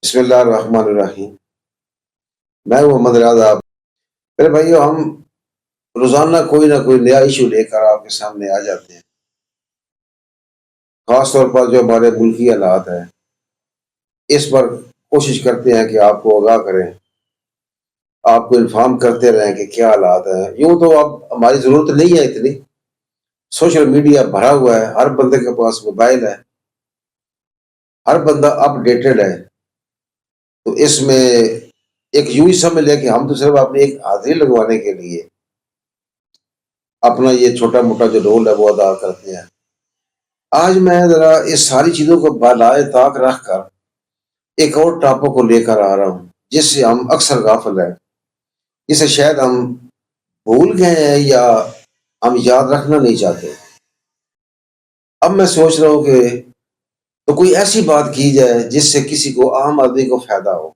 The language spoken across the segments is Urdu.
بسم اللہ الرحمن الرحیم۔ میں محمد ریاض آپ میرے بھائیو، ہم روزانہ کوئی نہ کوئی نیا ایشو لے کر آپ کے سامنے آ جاتے ہیں، خاص طور پر جو ہمارے ملکی حالات ہیں اس پر کوشش کرتے ہیں کہ آپ کو آگاہ کریں، آپ کو انفارم کرتے رہیں کہ کیا حالات ہیں۔ یوں تو اب ہماری ضرورت نہیں ہے اتنی، سوشل میڈیا بھرا ہوا ہے، ہر بندے کے پاس موبائل ہے، ہر بندہ اپ ڈیٹڈ ہے، تو اس میں ایک یوں ہی سمجھ لے کہ ہم تو صرف اپنی ایک حاضری لگوانے کے لیے اپنا یہ چھوٹا موٹا جو رول ہے وہ ادا کرتے ہیں۔ آج میں ذرا اس ساری چیزوں کو بالائے طاق رکھ کر ایک اور ٹاپک کو لے کر آ رہا ہوں جس سے ہم اکثر غافل ہیں، جسے شاید ہم بھول گئے ہیں یا ہم یاد رکھنا نہیں چاہتے۔ اب میں سوچ رہا ہوں کہ تو کوئی ایسی بات کی جائے جس سے کسی کو، عام آدمی کو فائدہ ہو،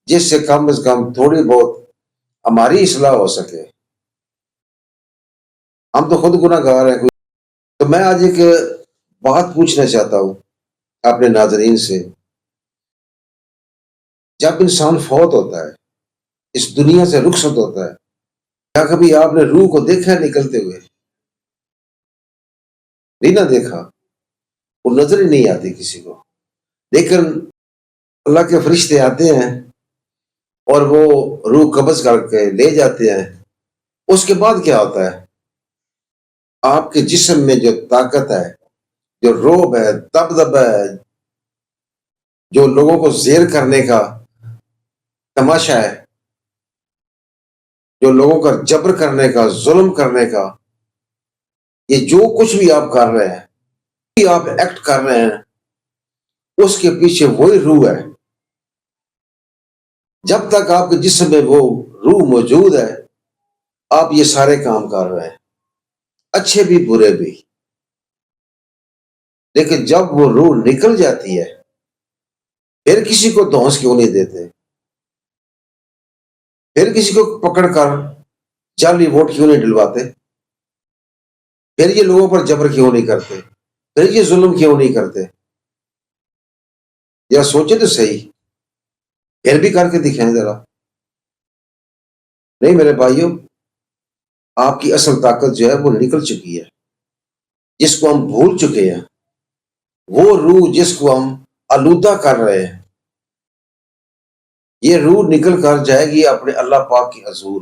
جس سے کم از کم تھوڑی بہت ہماری اصلاح ہو سکے۔ ہم تو خود گناہ گار ہیں۔ تو میں آج ایک بات پوچھنا چاہتا ہوں اپنے ناظرین سے۔ جب انسان فوت ہوتا ہے، اس دنیا سے رخصت ہوتا ہے، کیا کبھی آپ نے روح کو دیکھا ہے نکلتے ہوئے؟ نہیں نہ دیکھا، وہ نظر ہی نہیں آتی کسی کو۔ لیکن اللہ کے فرشتے آتے ہیں اور وہ روح قبض کر کے لے جاتے ہیں۔ اس کے بعد کیا ہوتا ہے؟ آپ کے جسم میں جو طاقت ہے، جو روب ہے، دبدبہ ہے، جو لوگوں کو زیر کرنے کا تماشا ہے، جو لوگوں کا جبر کرنے کا، ظلم کرنے کا، یہ جو کچھ بھی آپ کر رہے ہیں، آپ ایکٹ کر رہے ہیں، اس کے پیچھے وہی روح ہے۔ جب تک آپ کے جسم میں وہ روح موجود ہے، آپ یہ سارے کام کر رہے ہیں، اچھے بھی برے بھی۔ لیکن جب وہ روح نکل جاتی ہے، پھر کسی کو دھونس کیوں نہیں دیتے؟ پھر کسی کو پکڑ کر جعلی ووٹ کیوں نہیں ڈلواتے؟ پھر یہ لوگوں پر جبر کیوں نہیں کرتے؟ پھر یہ ظلم کیوں نہیں کرتے؟ یا سوچے تو صحیح، پھر بھی کر کے دکھائیں ذرا۔ نہیں میرے بھائیوں، آپ کی اصل طاقت جو ہے وہ نکل چکی ہے، جس کو ہم بھول چکے ہیں، وہ روح جس کو ہم آلودہ کر رہے ہیں، یہ روح نکل کر جائے گی اپنے اللہ پاک کی حضور،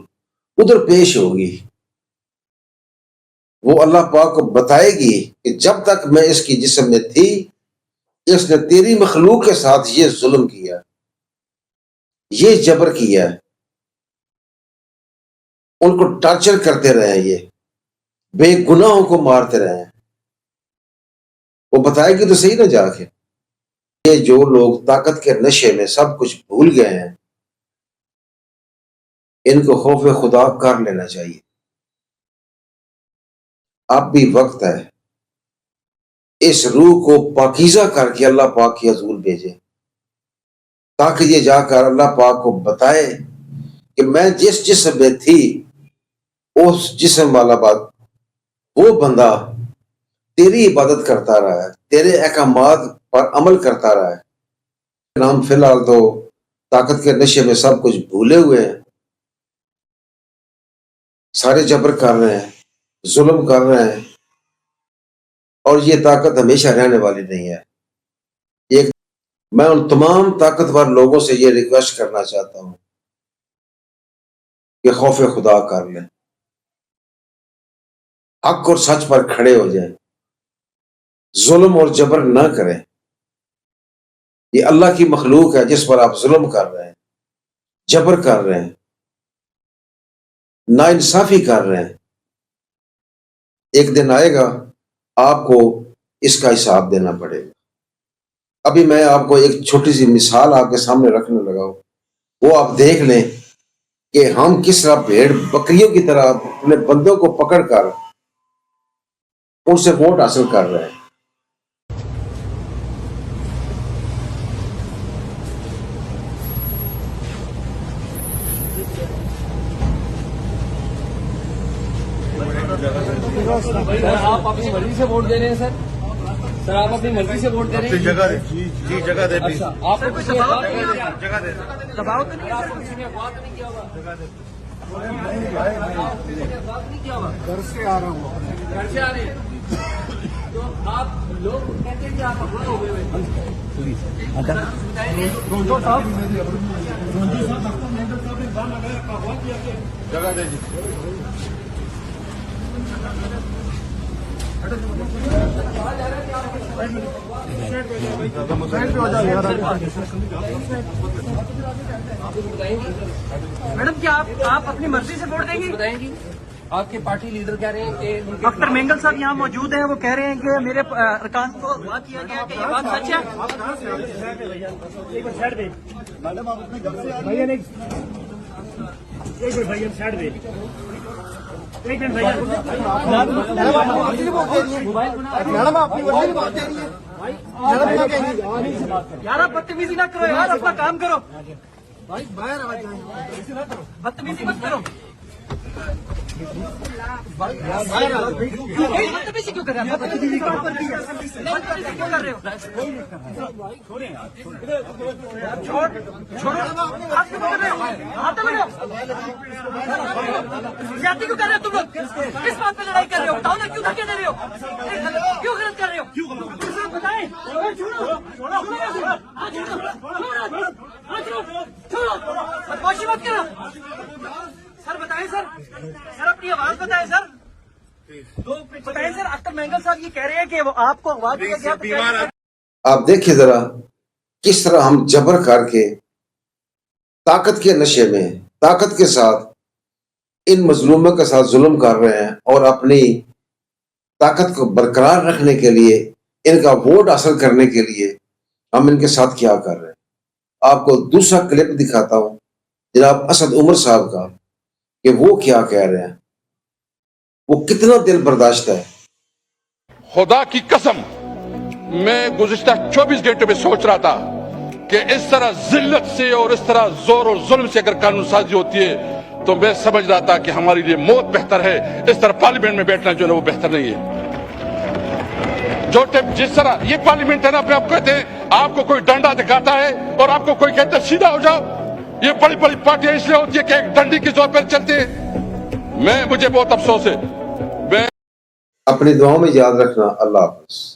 ادھر پیش ہوگی۔ وہ اللہ پاک کو بتائے گی کہ جب تک میں اس کی جسم میں تھی، اس نے تیری مخلوق کے ساتھ یہ ظلم کیا، یہ جبر کیا، ان کو ٹارچر کرتے رہے، یہ بے گناہوں کو مارتے رہے۔ وہ بتائے گی تو صحیح نہ جا کے۔ یہ جو لوگ طاقت کے نشے میں سب کچھ بھول گئے ہیں، ان کو خوف خدا کر لینا چاہیے۔ اب بھی وقت ہے، اس روح کو پاکیزہ کر کے اللہ پاک کی حضور بھیجے، تاکہ یہ جا کر اللہ پاک کو بتائے کہ میں جس جسم میں تھی، اس جسم والا بات، وہ بندہ تیری عبادت کرتا رہا ہے، تیرے احکامات پر عمل کرتا رہا ہے۔ ہم فی الحال تو طاقت کے نشے میں سب کچھ بھولے ہوئے ہیں، سارے جبر کر رہے ہیں، ظلم کر رہے ہیں، اور یہ طاقت ہمیشہ رہنے والی نہیں ہے۔ ایک میں ان تمام طاقتور لوگوں سے یہ ریکویسٹ کرنا چاہتا ہوں کہ خوف خدا کر لیں، حق اور سچ پر کھڑے ہو جائیں، ظلم اور جبر نہ کریں۔ یہ اللہ کی مخلوق ہے جس پر آپ ظلم کر رہے ہیں، جبر کر رہے ہیں، ناانصافی کر رہے ہیں۔ ایک دن آئے گا آپ کو اس کا حساب دینا پڑے گا۔ ابھی میں آپ کو ایک چھوٹی سی مثال آپ کے سامنے رکھنے لگا ہوں، وہ آپ دیکھ لیں کہ ہم کس طرح بھیڑ بکریوں کی طرح اپنے بندوں کو پکڑ کر ان سے ووٹ حاصل کر رہے ہیں۔ سر آپ اپنی مرضی سے ووٹ دے رہے ہیں سر؟ سر آپ اپنی مرضی سے ووٹ دے رہے ہیں؟ جگہ دے جی جگہ دے اچھا آپ کو کچھ دباؤ تو نہیں ہے؟ جگہ دے دباؤ تو نہیں ہے سر؟ کسی نے اغوا تو نہیں کیا ہوگا؟ کسی نے اغوا تو نہیں کیا ہوگا؟ گھر سے آ رہا ہوں گھر سے آ رہے ہیں تو آپ لوگ کہتے ہیں کہ آپ اغوا ہو گئے ہوئے جگہ دے جی میڈم کیا آپ اپنی مرضی سے ووٹ دیں گی؟ بتائیں گی آپ کے پارٹی لیڈر کہہ رہے ہیں کہ ان کے ڈاکٹر مینگل صاحب یہاں موجود ہیں، وہ کہہ رہے ہیں کہ میرے ارکان کو اغوا کیا گیا، کہ یہ بات سچ ہے؟ میڈم آپ اپنے گھر سے آ رہی ہیں میڈم آپ اپنی مرضی سے بات دے رہی ہیں یار آپ بدتمیزی نہ کرو یار، اپنا کام کرو، بدتمیزی مت کرو۔ بدتمیزی کیوں کر رہے ہیں؟ بدتمیزی کیوں کر رہے ہو؟ چھوڑو آپ کیوں کر رہے ہو؟ ہاتھ دبا لو۔ زیادتی کیوں کر رہے ہو تم لوگ؟ کس بات پہ لڑائی کر رہے ہو؟ بتاؤ نا کیوں دھکے دے رہے ہو؟ کیوں غلط کر رہے ہو؟ بتائیں۔ بدماشی مت کرو سر، بتائیں سر، سر اپنی آواز بتائیں سر، بتائیں سر۔ ڈاکٹر مینگل صاحب یہ کہہ رہے ہیں کہ وہ آپ کو اغوا کیا گیا تو آپ دیکھیں ذرا کس طرح ہم جبر کر کے طاقت کے نشے میں طاقت کے ساتھ ان مظلوموں کے ساتھ ظلم کر رہے ہیں، اور اپنی طاقت کو برقرار رکھنے کے لیے، ان کا ووٹ حاصل کرنے کے لیے ہم ان کے ساتھ کیا کر رہے ہیں۔ آپ کو دوسرا کلپ دکھاتا ہوں جناب اسد عمر صاحب کا، کہ وہ کیا کہہ رہے ہیں، وہ کتنا دل برداشت ہے۔ خدا کی قسم میں گزشتہ 24 گھنٹے میں سوچ رہا تھا کہ اس طرح ذلت سے اور اس طرح زور اور ظلم سے اگر قانون سازی ہوتی ہے تو میں سمجھ رہا تھا کہ ہمارے لیے موت بہتر ہے، اس طرح پارلیمنٹ میں بیٹھنا جو ہے وہ بہتر نہیں ہے۔ جس طرح یہ پارلیمنٹ ہے نا، اپنے آپ کہتے ہیں آپ کو کوئی ڈنڈا دکھاتا ہے اور آپ کو کوئی کہتا ہے سیدھا ہو جاؤ، یہ بڑی بڑی پارٹیاں اس لیے ہوتی ہے کہ ایک ڈنڈی کی زور پر چلتے ہیں۔ مجھے بہت افسوس ہے۔ اپنی دعاؤں میں یاد رکھنا۔ اللہ حافظ۔